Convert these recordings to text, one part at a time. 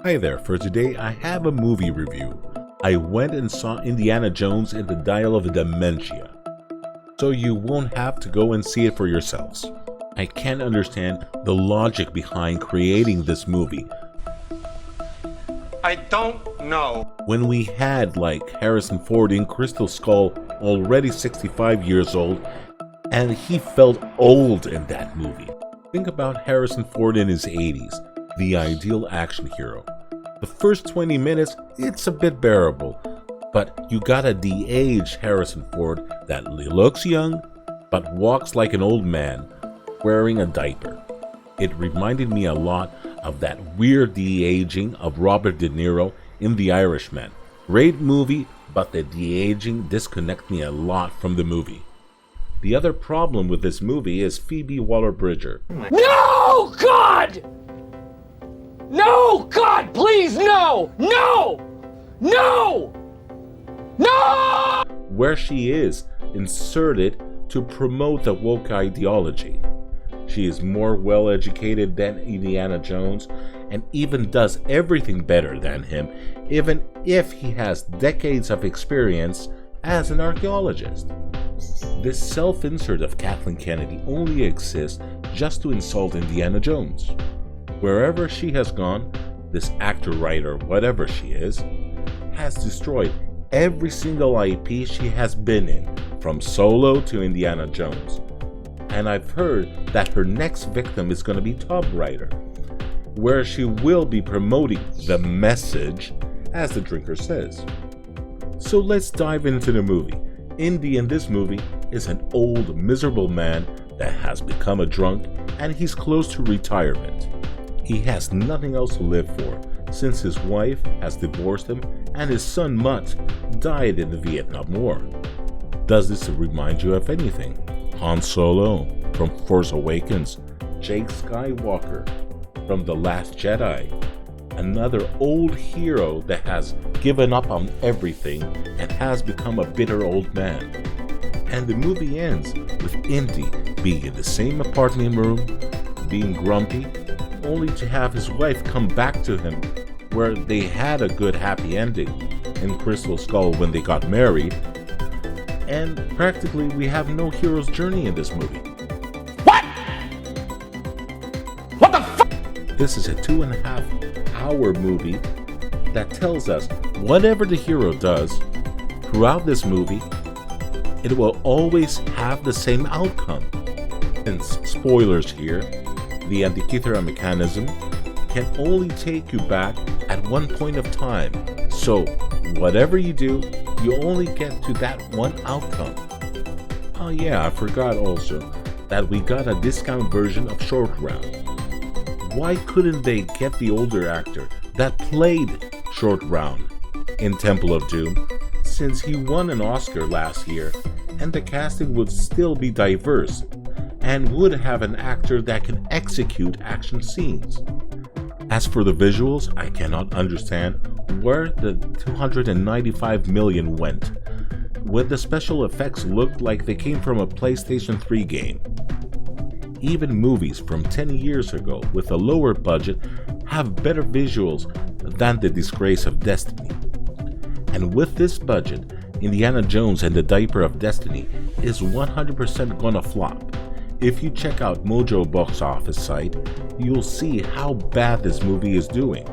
Hi there, for today I have a movie review. I went and saw Indiana Jones and the Dial of Dementia, so you won't have to go and see it for yourselves. I can't understand the logic behind creating this movie. I don't know. When we had like Harrison Ford in Crystal Skull, already 65 years old, and he felt old in that movie. Think about Harrison Ford in his 80s, the ideal action hero. The first 20 minutes, it's a bit bearable, but you gotta de-age Harrison Ford that looks young, but walks like an old man, wearing a diaper. It reminded me a lot of that weird de-aging of Robert De Niro in The Irishman. Great movie, but the de-aging disconnects me a lot from the movie. The other problem with this movie is Phoebe Waller-Bridger. No, God! No, God, please, no! No! No! No! Where she is inserted to promote the woke ideology. She is more well-educated than Indiana Jones and even does everything better than him, even if he has decades of experience as an archaeologist. This self-insert of Kathleen Kennedy only exists just to insult Indiana Jones. Wherever she has gone, this actor, writer, whatever she is, has destroyed every single IP she has been in, from Solo to Indiana Jones. And I've heard that her next victim is going to be Tomb Raider, where she will be promoting the message, as the drinker says. So let's dive into the movie. Indy in this movie is an old, miserable man that has become a drunk, and he's close to retirement. He has nothing else to live for, since his wife has divorced him and his son Mutt died in the Vietnam War. Does this remind you of anything? Han Solo from Force Awakens, Jake Skywalker from The Last Jedi, another old hero that has given up on everything and has become a bitter old man. And the movie ends with Indy being in the same apartment room, being grumpy, only to have his wife come back to him, where they had a good happy ending in Crystal Skull when they got married. And practically we have no hero's journey in this movie. What? What the fuck? This is a 2.5-hour movie that tells us whatever the hero does throughout this movie, it will always have the same outcome. And spoilers here, the Antikythera mechanism can only take you back at one point of time. So whatever you do, you only get to that one outcome. Oh yeah, I forgot also that we got a discount version of Short Round. Why couldn't they get the older actor that played Short Round in Temple of Doom, since he won an Oscar last year, and the casting would still be diverse and would have an actor that can execute action scenes. As for the visuals, I cannot understand where the $295 million went, when the special effects looked like they came from a PlayStation 3 game. Even movies from 10 years ago with a lower budget have better visuals than The Disgrace of Destiny. And with this budget, Indiana Jones and the Diaper of Destiny is 100% gonna flop. If you check out Mojo box office site, you'll see how bad this movie is doing.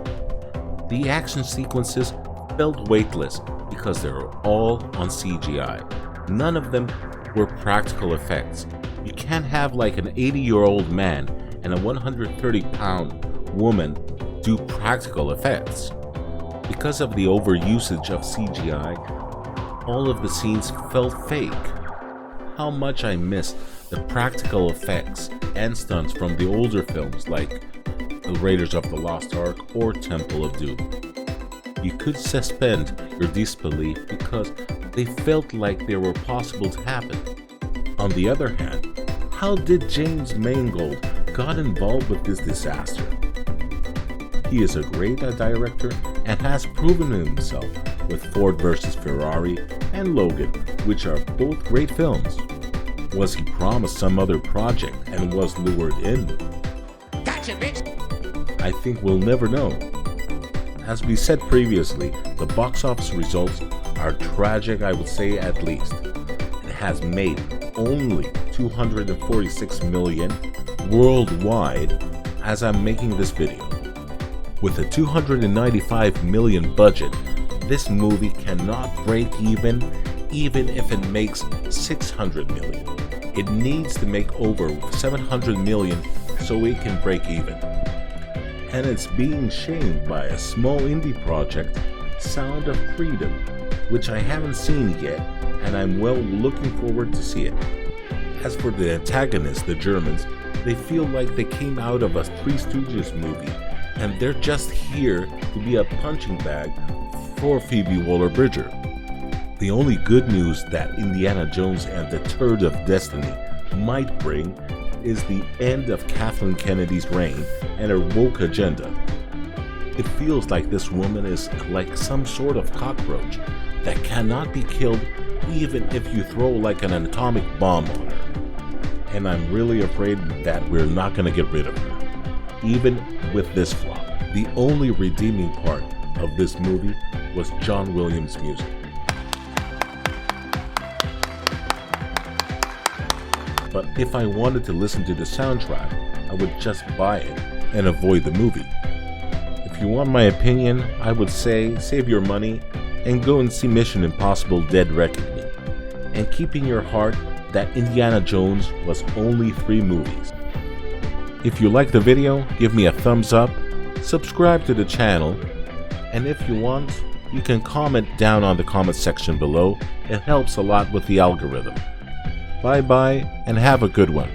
The action sequences felt weightless because they were all on CGI. None of them were practical effects. You can't have like an 80-year-old man and a 130-pound woman do practical effects. Because of the overusage of CGI, all of the scenes felt fake. How much I missed the practical effects and stunts from the older films like The Raiders of the Lost Ark or Temple of Doom. You could suspend your disbelief because they felt like they were possible to happen. On the other hand, how did James Mangold got involved with this disaster? He is a great director and has proven himself with Ford vs. Ferrari and Logan, which are both great films. Was he promised some other project and was lured in? Gotcha, bitch! I think we'll never know. As we said previously, the box office results are tragic, I would say at least. It has made only $246 million worldwide as I'm making this video. With a $295 million budget, this movie cannot break even if it makes $600 million. It needs to make over $700 million so it can break even. And it's being shamed by a small indie project, Sound of Freedom, which I haven't seen yet, and I'm well looking forward to see it. As for the antagonists, the Germans, they feel like they came out of a Three Stooges movie, and they're just here to be a punching bag for Phoebe Waller-Bridger. The only good news that Indiana Jones and the Turd of Destiny might bring is the end of Kathleen Kennedy's reign and her woke agenda. It feels like this woman is like some sort of cockroach that cannot be killed even if you throw like an atomic bomb on her. And I'm really afraid that we're not going to get rid of her, even with this flop. The only redeeming part of this movie was John Williams' music. But if I wanted to listen to the soundtrack, I would just buy it and avoid the movie. If you want my opinion, I would say save your money and go and see Mission Impossible: Dead Reckoning, and keep in your heart that Indiana Jones was only 3 movies. If you like the video, give me a thumbs up, subscribe to the channel, and if you want, you can comment down on the comment section below. It helps a lot with the algorithm. Bye bye, and have a good one.